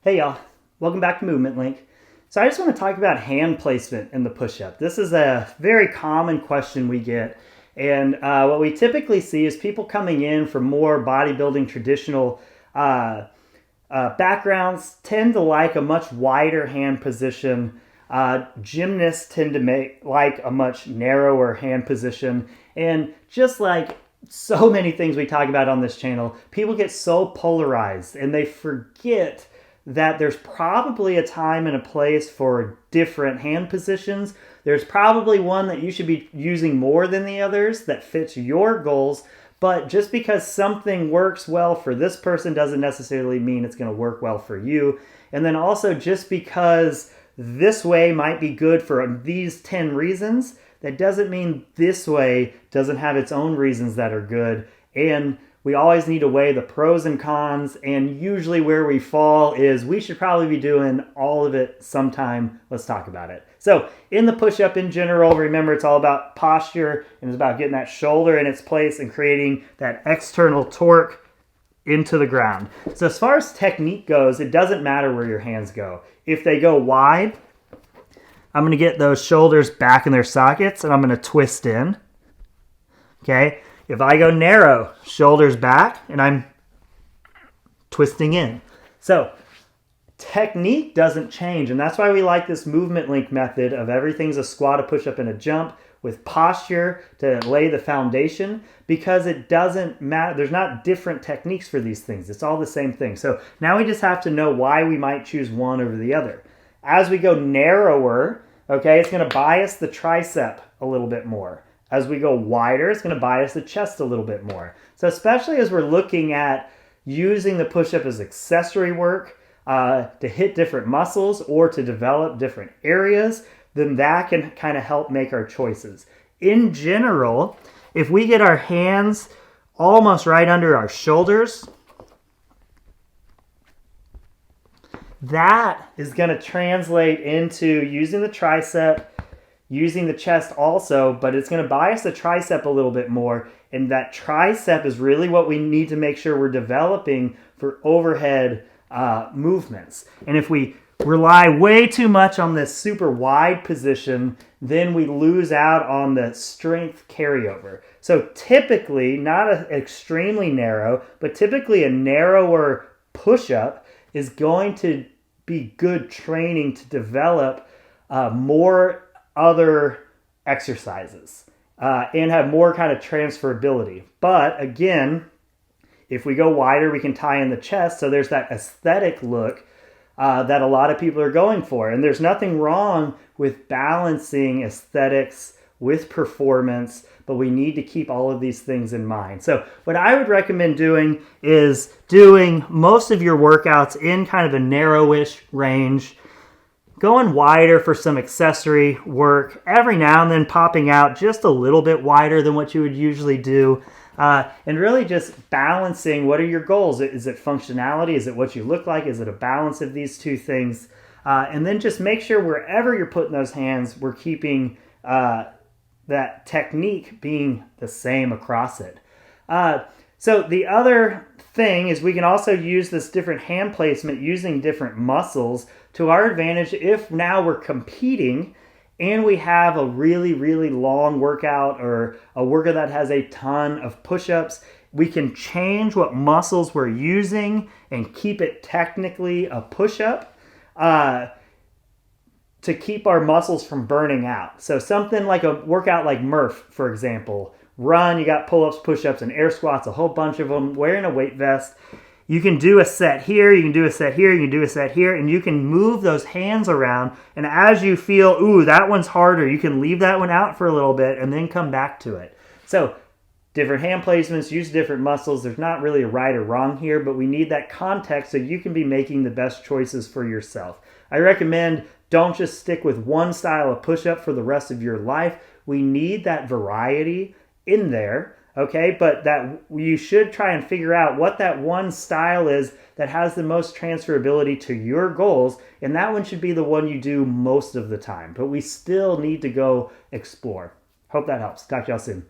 Hey y'all, welcome back to Movement Link. So I just want to talk about hand placement in the push-up. This is a very common question we get, and what we typically see is people coming in from more bodybuilding traditional backgrounds tend to like a much wider hand position. Gymnasts tend to like a much narrower hand position, and just like so many things we talk about on this channel, people get so polarized and they forget that there's probably a time and a place for different hand positions. There's probably one that you should be using more than the others that fits your goals, but just because something works well for this person doesn't necessarily mean it's going to work well for you. And then also, just because this way might be good for these 10 reasons, that doesn't mean this way doesn't have its own reasons that are good. And we always need to weigh the pros and cons, and usually where we fall is we should probably be doing all of it sometime. Let's talk about it. So in the push-up in general, remember it's all about posture, and it's about getting that shoulder in its place and creating that external torque into the ground. So as far as technique goes, it doesn't matter where your hands go. If they go wide, I'm going to get those shoulders back in their sockets, and I'm going to twist in. Okay? If I go narrow, shoulders back, and I'm twisting in. So technique doesn't change, and that's why we like this movement link method of everything's a squat, a push-up, and a jump with posture to lay the foundation, because it doesn't matter. There's not different techniques for these things. It's all the same thing. So now we just have to know why we might choose one over the other. As we go narrower, okay, it's going to bias the tricep a little bit more. As we go wider, it's going to bias the chest a little bit more. So especially as we're looking at using the push-up as accessory work to hit different muscles or to develop different areas, then that can kind of help make our choices. In general, if we get our hands almost right under our shoulders, that is going to translate into using the tricep, using the chest also, but it's going to bias the tricep a little bit more. And that tricep is really what we need to make sure we're developing for overhead movements. And if we rely way too much on this super wide position, then we lose out on the strength carryover. So typically, not extremely narrow, but typically a narrower push-up is going to be good training to develop more other exercises and have more kind of transferability. But again, if we go wider, we can tie in the chest. So there's that aesthetic look that a lot of people are going for. And there's nothing wrong with balancing aesthetics with performance, but we need to keep all of these things in mind. So what I would recommend doing is doing most of your workouts in kind of a narrowish range, going wider for some accessory work, every now and then popping out just a little bit wider than what you would usually do, and really just balancing what are your goals. Is it functionality? Is it what you look like? Is it a balance of these two things? And then just make sure wherever you're putting those hands, we're keeping that technique being the same across it. So the other thing is we can also use this different hand placement using different muscles to our advantage. If now we're competing and we have a really, really long workout or a workout that has a ton of push-ups, we can change what muscles we're using and keep it technically a push-up to keep our muscles from burning out. So something like a workout like Murph, for example, run, you got pull-ups, push-ups, and air squats, a whole bunch of them, wearing a weight vest. You can do a set here, you can do a set here, you can do a set here, and you can move those hands around. And as you feel, ooh, that one's harder, you can leave that one out for a little bit and then come back to it. So different hand placements, use different muscles. There's not really a right or wrong here, but we need that context so you can be making the best choices for yourself. I recommend don't just stick with one style of push-up for the rest of your life. We need that variety in there, okay? But that you should try and figure out what that one style is that has the most transferability to your goals, and that one should be the one you do most of the time. But we still need to go explore. Hope that helps. Talk to y'all soon.